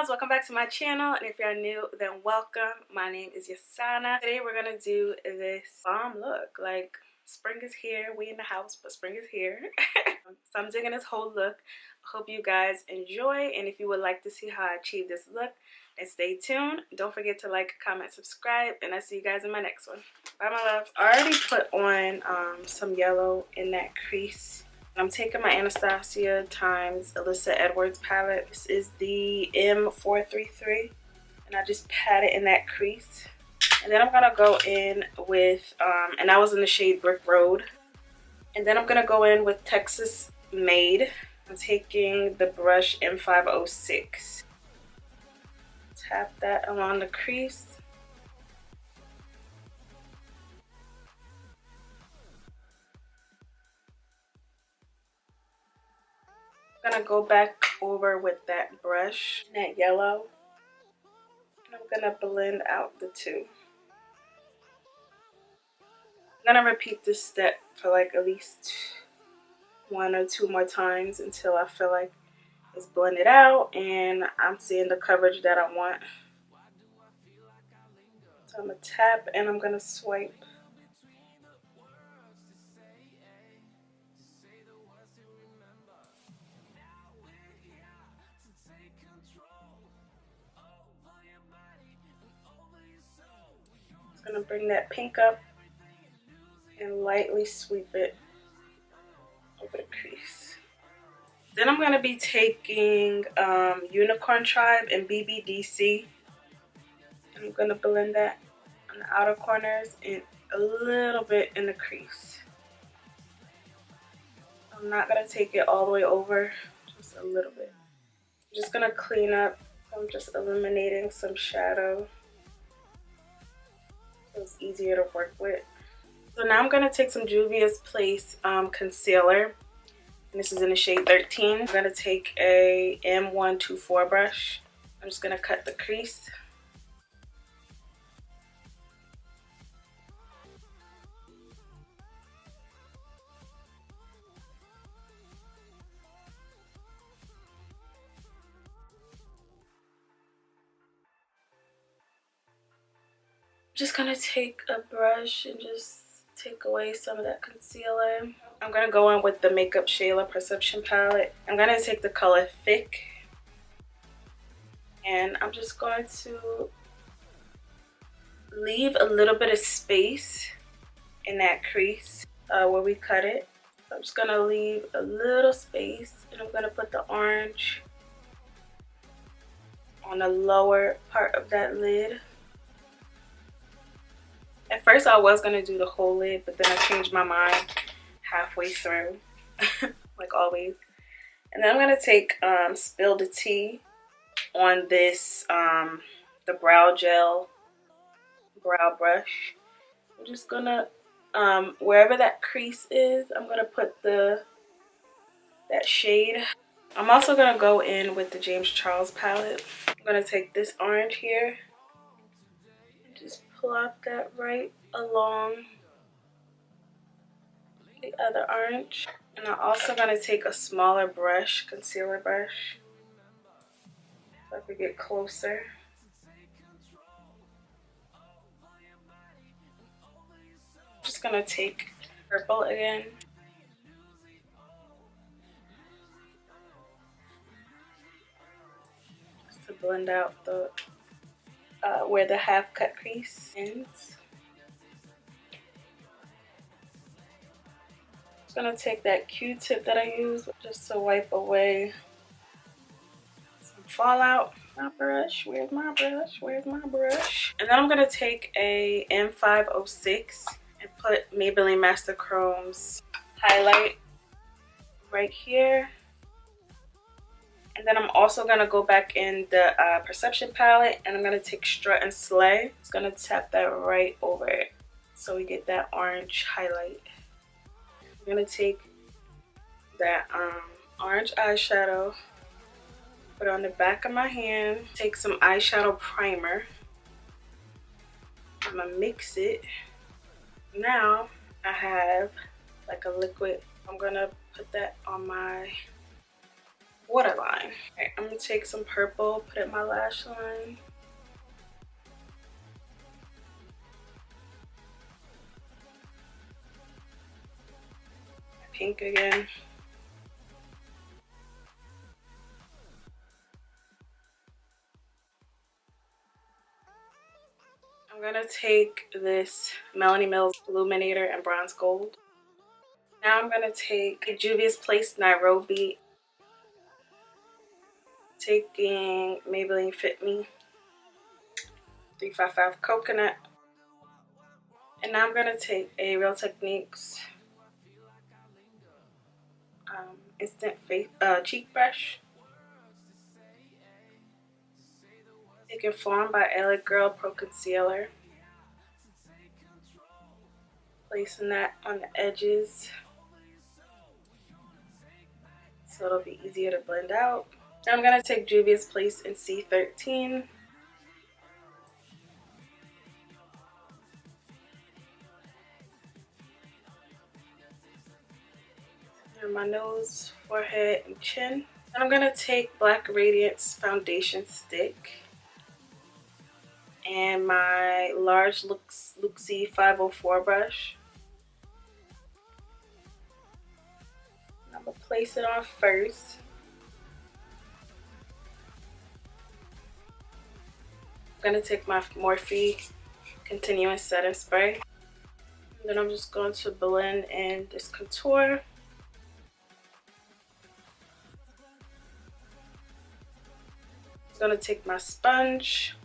Welcome back to my channel, and if you're new, then welcome. My name is Yasana. Today we're gonna do this bomb look. Like, spring is here. We in the house, but spring is here. So I'm digging this whole look. I hope you guys enjoy, and if you would like to see how I achieve this look, then stay tuned. Don't forget to like, comment, subscribe, and I'll see you guys in my next one. Bye, my love. I already put on some yellow in that crease. I'm taking my Anastasia times Alyssa Edwards palette. This is the M433, and I just pat it in that crease. And then I'm gonna go in with, and I was in the shade Brick Road. And then I'm gonna go in with Texas Made. I'm taking the brush M506. Tap that along the crease. I'm gonna go back over with that brush, that yellow, and I'm gonna blend out the two. I'm gonna repeat this step for like at least 1 or 2 more times until I feel like it's blended out and I'm seeing the coverage that I want. So I'm gonna tap and I'm gonna swipe. I'm gonna bring that pink up and lightly sweep it over the crease. Then I'm gonna be taking Unicorn Tribe and BBDC, and I'm gonna blend that on the outer corners and a little bit in the crease. I'm not gonna take it all the way over, just a little bit. I'm just gonna clean up. I'm just eliminating some shadow so it's easier to work with. So now I'm gonna take some Juvia's Place concealer, and this is in the shade 13. I'm gonna take a M124 brush. I'm just gonna cut the crease. Just gonna take a brush and just take away some of that concealer. I'm gonna go in with the Makeup Shayla Perception palette. I'm gonna take the color Thick, and I'm just going to leave a little bit of space in that crease where we cut it. So I'm just gonna leave a little space, and I'm gonna put the orange on the lower part of that lid. At first I was gonna do the whole lid, but then I changed my mind halfway through, like always. And then I'm gonna take Spill the Tea on this the brow gel brow brush. I'm just gonna wherever that crease is, I'm gonna put that shade. I'm also gonna go in with the James Charles palette. I'm gonna take this orange here and just plop that right along the other orange. And I'm also gonna take a smaller brush, concealer brush, so I could get closer. I'm just gonna take purple again. Just to blend out the where the half cut crease ends. I'm gonna take that Q-tip that I use just to wipe away some fallout. My brush, where's my brush? Where's my brush? And then I'm gonna take a M506 and put Maybelline Master Chrome's highlight right here. And then I'm also gonna go back in the Perception palette, and I'm gonna take Strut and Slay. It's gonna tap that right over it so we get that orange highlight. I'm gonna take that orange eyeshadow, put it on the back of my hand, take some eyeshadow primer. I'm gonna mix it. Now I have like a liquid. I'm gonna put that on my waterline. Okay, I'm gonna take some purple, put it in my lash line. Pink again. I'm gonna take this Melanie Mills Illuminator and Bronze Gold. Now I'm gonna take Juvia's Place Nairobi, taking Maybelline Fit Me 355 Coconut, and now I'm gonna take a Real Techniques Instant Face Cheek Brush, taking Form by LA Girl Pro Concealer, placing that on the edges so it'll be easier to blend out. Now I'm gonna take Juvia's Place in C13. My nose, forehead, and chin. And I'm gonna take Black Radiance foundation stick and my large Luxie 504 brush. I'm gonna place it on first. I'm gonna take my Morphe Continuous Setting Spray. And then I'm just going to blend in this contour. I'm gonna take my sponge.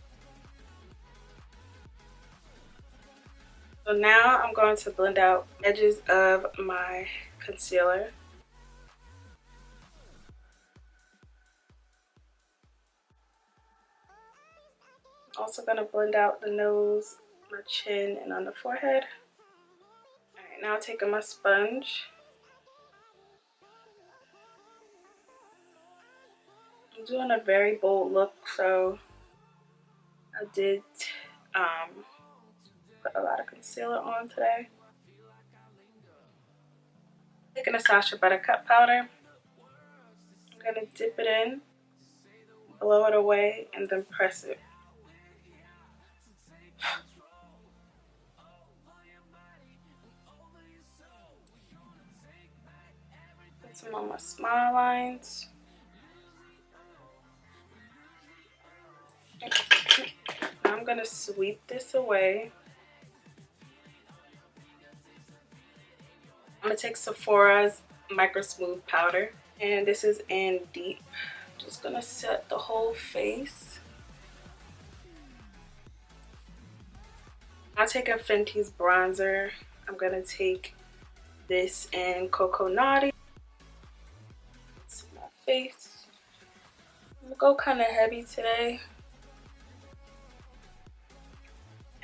So now I'm going to blend out edges of my concealer. Also gonna blend out the nose, my chin, and on the forehead. Alright, now taking my sponge. I'm doing a very bold look, so I did put a lot of concealer on today. Taking a Sacha Buttercup powder. I'm gonna dip it in, blow it away, and then press it. Put some on my smile lines. Now I'm gonna sweep this away. I'm gonna take Sephora's Micro Smooth powder, and this is in Deep. Just gonna set the whole face. I'll take a Fenty's bronzer. I'm gonna take this in Coco Naughty. It's my face. I'm gonna go kind of heavy today.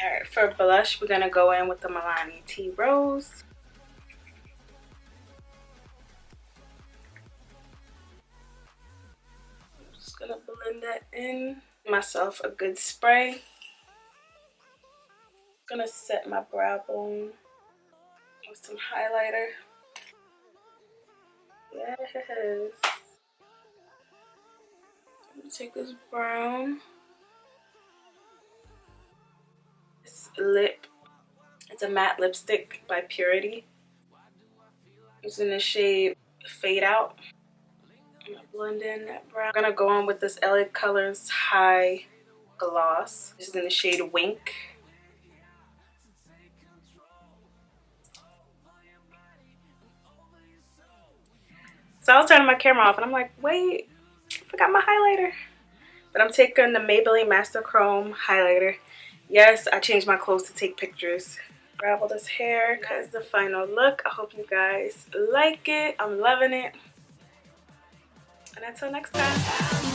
Alright, for blush, we're gonna go in with the Milani Tea Rose. I'm just gonna blend that in. Myself a good spray. Gonna set my brow bone with some highlighter. Yes. I'm gonna take this brown. This lip, it's a matte lipstick by Purity. It's in the shade Fade Out. I'm gonna blend in that brown. I'm gonna go on with this LA Colors High Gloss. This is in the shade Wink. So I was turning my camera off and I'm like, wait, I forgot my highlighter. But I'm taking the Maybelline Master Chrome highlighter. Yes, I changed my clothes to take pictures. Grab all this hair. That's the final look. I hope you guys like it. I'm loving it. And until next time.